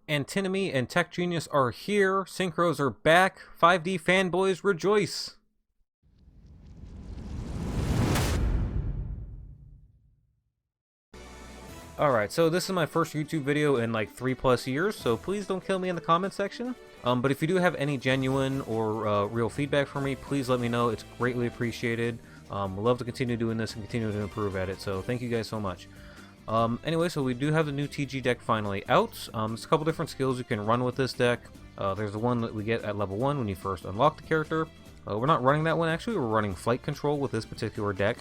Antinomy and Tech Genius are here. Synchros are back. 5D fanboys rejoice. Alright, so this is my first YouTube video in like 3+ years, so please don't kill me in the comment section. But if you do have any genuine or real feedback for me, please let me know. It's greatly appreciated. We'd love to continue doing this and continue to improve at it, so thank you guys so much. Anyway, so we do have the new TG deck finally out. There's a couple different skills you can run with this deck. There's the one that we get at level 1 when you first unlock the character. We're not running that one actually, we're running Flight Control with this particular deck.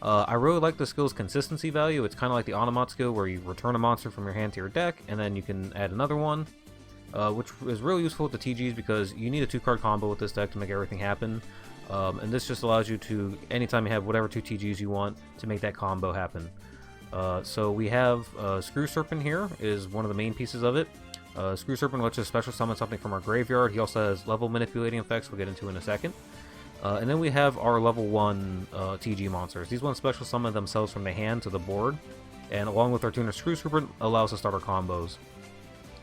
I really like the skill's consistency value. It's kind of like the Automat skill where you return a monster from your hand to your deck, and then you can add another one, which is really useful with the TGs because you need a 2-card combo with this deck to make everything happen. And this just allows you to, anytime you have whatever 2 TGs you want, to make that combo happen. So we have Screw Serpent here is one of the main pieces of it. Screw Serpent lets us special summon something from our graveyard. He also has level manipulating effects we'll get into in a second. And then we have our level 1 TG monsters. These ones special summon themselves from the hand to the board, and along with our tuner Screw Serpent allows us to start our combos.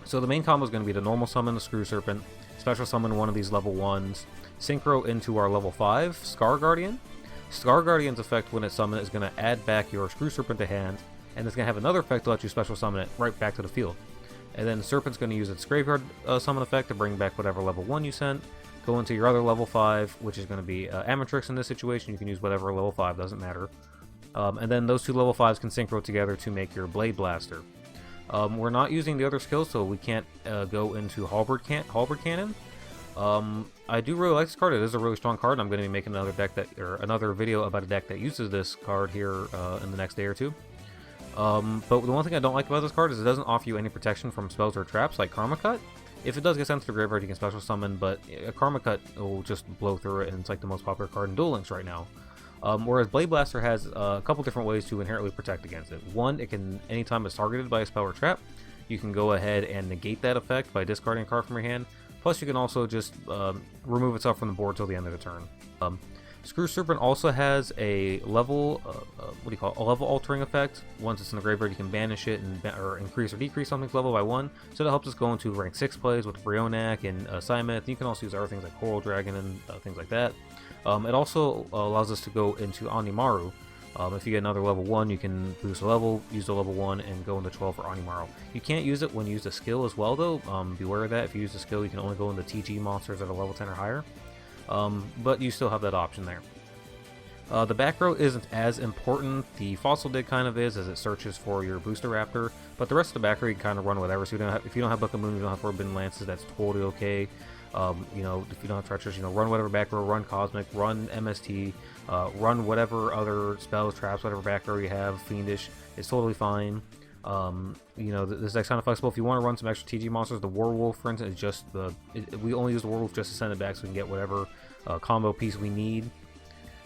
So the main combo is going to be to normal summon the Screw Serpent, special summon one of these level 1s, synchro into our level 5 Scar Guardian. Scar Guardian's effect when it's summoned is going to add back your Screw Serpent to hand, and it's going to have another effect to let you special summon it right back to the field. And then the Serpent's going to use its graveyard summon effect to bring back whatever level 1 you sent, go into your other level 5, which is going to be Amatrix in this situation. You can use whatever level 5, doesn't matter. And then those 2 level 5s can synchro together to make your Blade Blaster. We're not using the other skills, so we can't go into Halberd Cannon. I do really like this card. It is a really strong card. I'm going to be making another deck another video about a deck that uses this card here in the next day or two. But the one thing I don't like about this card is it doesn't offer you any protection from spells or traps like Karma Cut. If it does get sent to the graveyard, you can special summon, but a Karma Cut will just blow through it, and it's like the most popular card in Duel Links right now. Whereas Blade Blaster has a couple different ways to inherently protect against it. One, it can, anytime it's targeted by a spell or trap, you can go ahead and negate that effect by discarding a card from your hand. Plus, you can also just remove itself from the board till the end of the turn. Screw Serpent also has a level, a level altering effect. Once it's in the graveyard, you can banish it and or increase or decrease something's level by 1. So that helps us go into rank 6 plays with Brionac and Symeth. You can also use other things like Coral Dragon and things like that. It also allows us to go into Onimaru. If you get another level 1, you can boost a level, use the level 1, and go into 12 for Onimaru. You can't use it when you use the skill as well, though. Beware of that. If you use the skill, you can only go into TG monsters that are level 10 or higher. But you still have that option there. The back row isn't as important. The Fossil Dig kind of is, as it searches for your Booster Raptor. But the rest of the back row you can kind of run whatever. So if you don't have Book of Moon, you don't have Forbidden Lances, that's totally okay. You know, if you don't have Treacherous, you know, run whatever back row, run Cosmic, run MST, run whatever other spells, traps, whatever back row you have. Fiendish is totally fine. You know, this deck's kind of flexible. If you want to run some extra TG monsters, the Werewolf, for instance, is just we only use the Werewolf just to send it back so we can get whatever combo piece we need.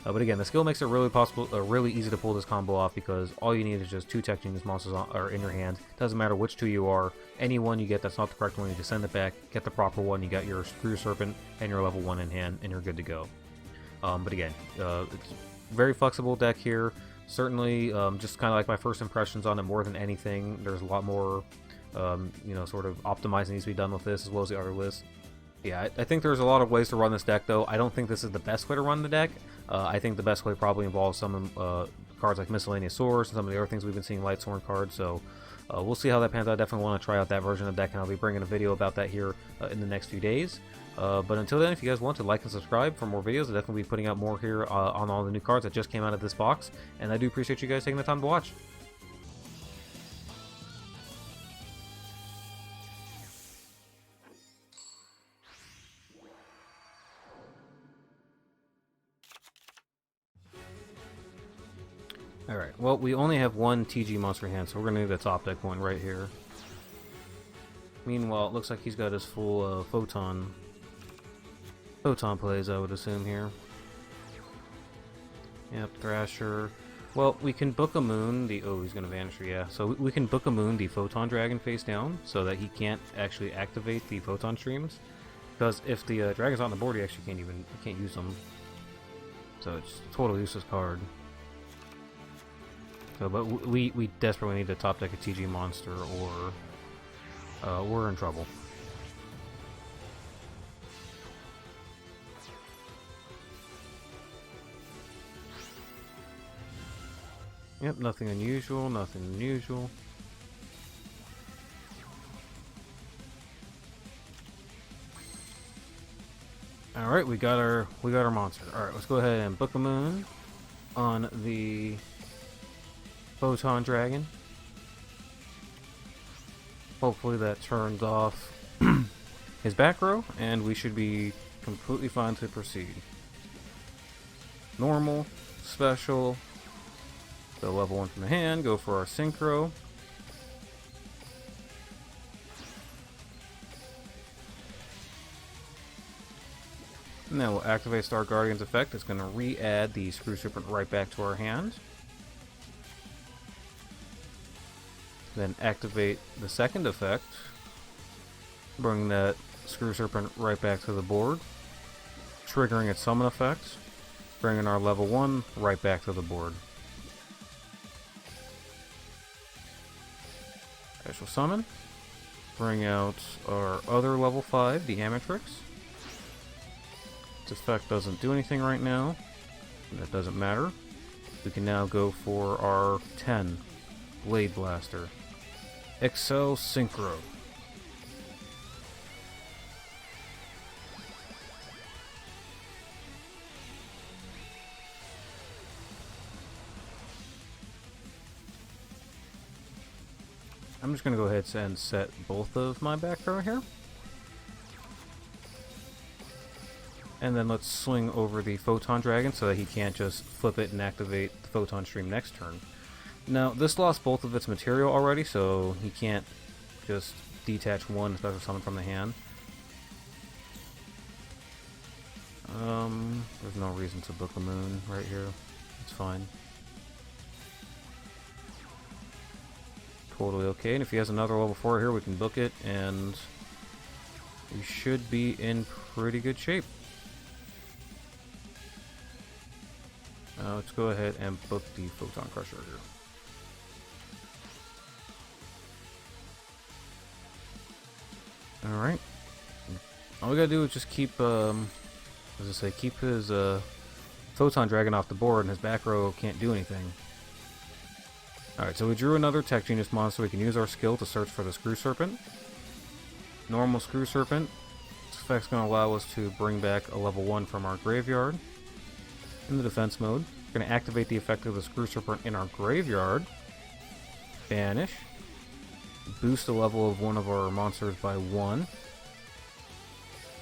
But again, the skill makes it really easy to pull this combo off because all you need is just 2 Tech Genius monsters are in your hand. Doesn't matter which 2 you are. Any one you get that's not the correct one, you just send it back, get the proper one, you got your Screw Serpent and your level 1 in hand, and you're good to go. But again, it's very flexible deck here. Certainly, just kind of like my first impressions on it more than anything. There's a lot more, you know, sort of optimizing needs to be done with this as well as the other lists. Yeah, I think there's a lot of ways to run this deck, though. I don't think this is the best way to run the deck. I think the best way probably involves some cards like Miscellaneous Source and some of the other things we've been seeing, Lightsworn cards, so we'll see how that pans out. I definitely want to try out that version of the deck, and I'll be bringing a video about that here in the next few days. But until then, if you guys want to like and subscribe for more videos, I'll definitely be putting out more here on all the new cards that just came out of this box, and I do appreciate you guys taking the time to watch. Alright, well, we only have one TG monster in hand, so we're going to need the top deck one right here. Meanwhile, it looks like he's got his full Photon plays, I would assume, here. Yep, Thrasher. Well, we can Book a Moon oh, he's going to vanish, yeah. So we can Book a Moon the Photon Dragon face down, so that he can't actually activate the Photon Streams. Because if the Dragon's on the board, he actually can't use them. So it's a totally useless card. So, but we desperately need to top deck a TG monster we're in trouble. Yep, nothing unusual, nothing unusual. Alright, we got our monster. Alright, let's go ahead and book a moon on the Photon Dragon. Hopefully that turns off his back row, and we should be completely fine to proceed. Normal, special, so level 1 from the hand, go for our Synchro. And then we'll activate Star Guardian's effect. It's going to re-add the Screw Serpent right back to our hand. Then activate the second effect. Bring that Screw Serpent right back to the board. Triggering its summon effect. Bringing our level 1 right back to the board. Special summon. Bring out our other level 5, the Amatrix. This effect doesn't do anything right now. That doesn't matter. We can now go for our 10 Blade Blaster. Accel Synchro. I'm just going to go ahead and set both of my back row here. And then let's swing over the Photon Dragon so that he can't just flip it and activate the Photon Stream next turn. Now, this lost both of its material already, so he can't just detach one special summon from the hand. There's no reason to book a moon right here. It's fine. Totally okay, and if he has another level 4 here, we can book it, and we should be in pretty good shape. Let's go ahead and book the Photon Crusher here. Alright. All we gotta do is just keep, keep his Photon Dragon off the board, and his back row can't do anything. Alright, so we drew another Tech Genius monster. We can use our skill to search for the Screw Serpent. Normal Screw Serpent. This effect's going to allow us to bring back a level 1 from our graveyard. In the defense mode, we're going to activate the effect of the Screw Serpent in our graveyard. Banish. Boost the level of one of our monsters by 1.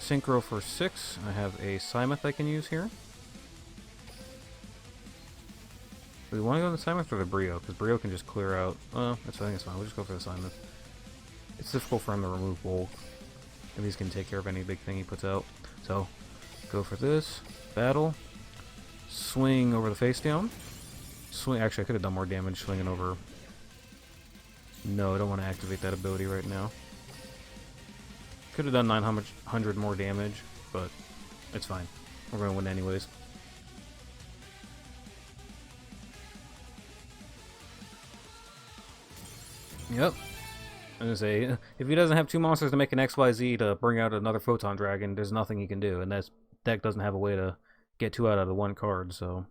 Synchro for 6. I have a Psymuth I can use here. Do we want to go to the Psymuth or the Brio? Because Brio can just clear out... I think it's fine. We'll just go for the Psymuth. It's difficult for him to remove both. And these can take care of any big thing he puts out. So, go for this. Battle. Swing over the face down. Swing. Actually, I could have done more damage swinging over... No, I don't want to activate that ability right now. Could have done 900 more damage, but it's fine. We're going to win anyways. Yep. I'm gonna say, if he doesn't have 2 monsters to make an XYZ to bring out another Photon Dragon, there's nothing he can do, and that deck doesn't have a way to get 2 out of the 1 card, so...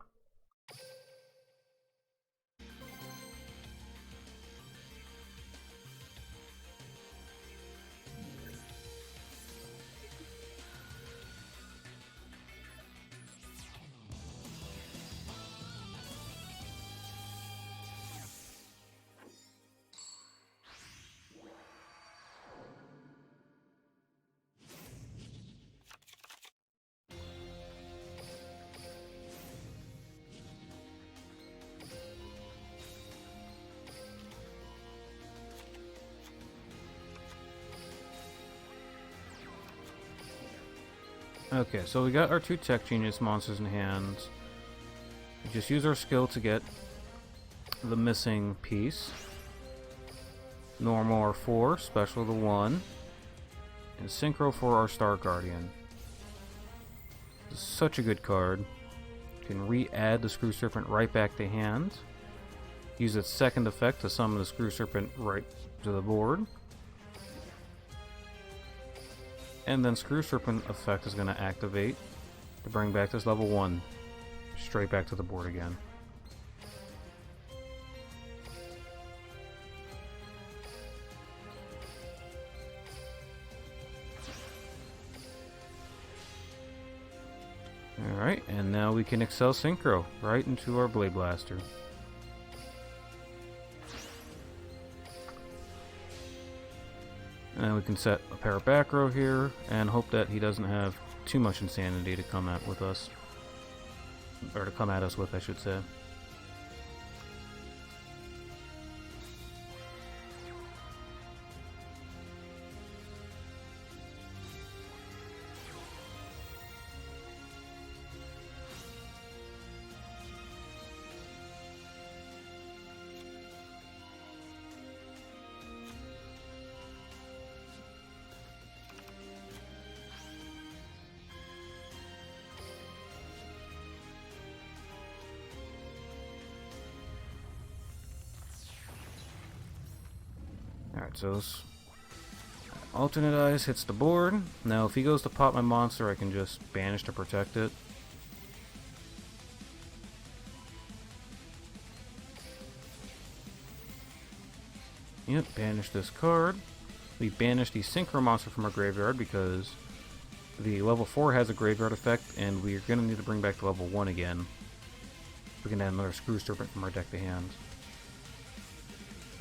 Okay, so we got our 2 Tech Genius monsters in hand. We just use our skill to get the missing piece. Normal our 4, special the 1, and Synchro for our Star Guardian. This is such a good card. You can re-add the Screw Serpent right back to hand. Use its second effect to summon the Screw Serpent right to the board. And then Screw Serpent effect is going to activate to bring back this level 1 straight back to the board again. Alright, and now we can Accel Synchro right into our Blade Blaster. And we can set a pair of back row here and hope that he doesn't have too much insanity to come at with us. Or to come at us with, I should say. Alright, so this alternate eyes hits the board. Now if he goes to pop my monster, I can just banish to protect it. Yep, banish this card. We banish the Synchro monster from our graveyard because the level 4 has a graveyard effect, and we're going to need to bring back to level 1 again. We can add another Screw Serpent from our deck to hand.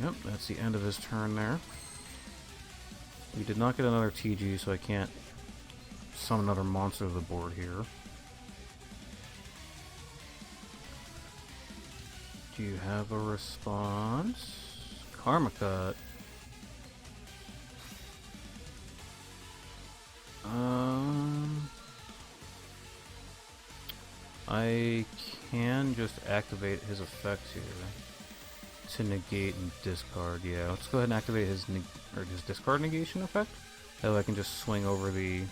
Yep, that's the end of his turn there. We did not get another TG, so I can't summon another monster to the board here. Do you have a response? Karma Cut. I can just activate his effect here to negate and discard. Yeah, let's go ahead and activate his discard negation effect. That way I can just swing over the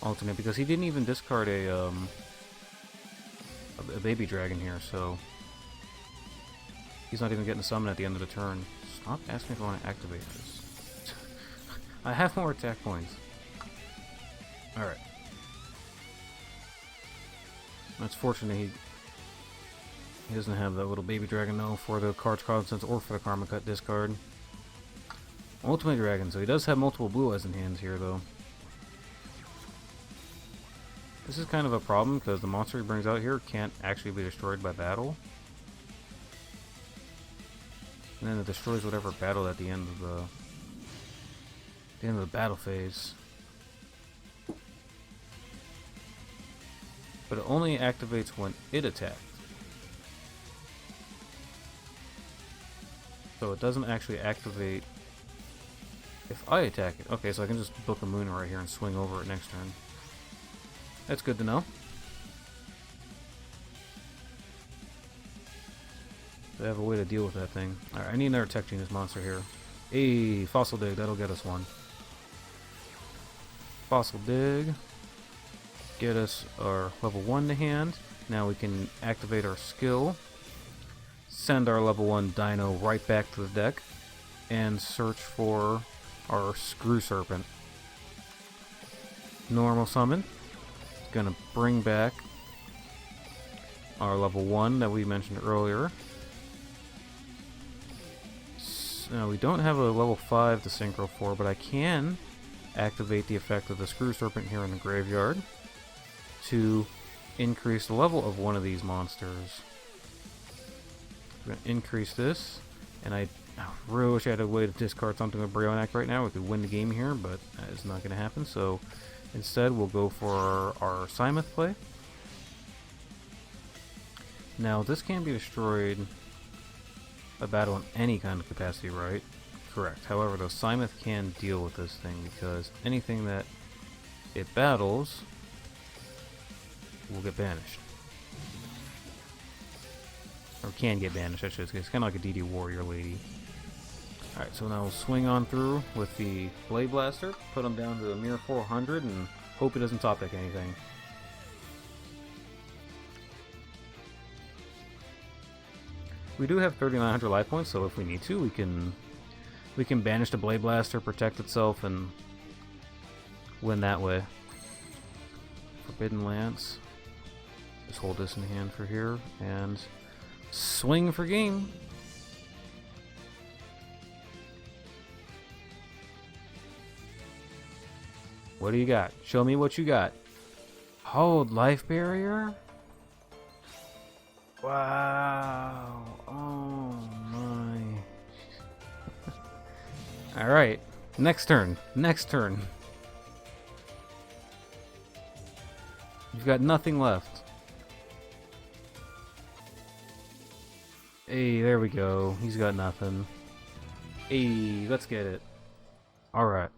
alternate, because he didn't even discard a baby dragon here, so he's not even getting a summon at the end of the turn. Stop asking if I want to activate this. I have more attack points. Alright. That's fortunate he doesn't have that little baby dragon though for the card's constants or for the Karma Cut discard. Ultimate Dragon, so he does have multiple blue eyes in hands here though. This is kind of a problem because the monster he brings out here can't actually be destroyed by battle. And then it destroys whatever battle at the end of the battle phase. But it only activates when it attacks. So it doesn't actually activate if I attack it. Okay, so I can just book a moon right here and swing over it next turn. That's good to know. They have a way to deal with that thing. Alright, I need another Tech Genius monster here. Hey, Fossil Dig, that'll get us one. Fossil Dig. Get us our level 1 to hand. Now we can activate our skill. Send our level 1 Dino right back to the deck. And search for our Screw Serpent. Normal summon. It's gonna bring back our level 1 that we mentioned earlier. Now we don't have a level 5 to Synchro for, but I can activate the effect of the Screw Serpent here in the graveyard to increase the level of one of these monsters. I'm going to increase this, and I really wish I had a way to discard something with Brionac right now. We could win the game here, but that is not going to happen, so instead we'll go for our Symeth play. Now this can be destroyed by battle in any kind of capacity, right? Correct. However, the Symeth can deal with this thing because anything that it battles will get banished. Or can get banished, I should say. It's kind of like a DD Warrior Lady. Alright, so now we'll swing on through with the Blade Blaster, put him down to a mere 400, and hope he doesn't top deck anything. We do have 3,900 life points, so if we need to, we can banish the Blade Blaster, protect itself, and win that way. Forbidden Lance. Just hold this in hand for here, and swing for game. What do you got? Show me what you got. Hold life barrier? Wow. Oh my. Alright. Next turn. Next turn. You've got nothing left. Hey, there we go. He's got nothing. Hey, let's get it. Alright.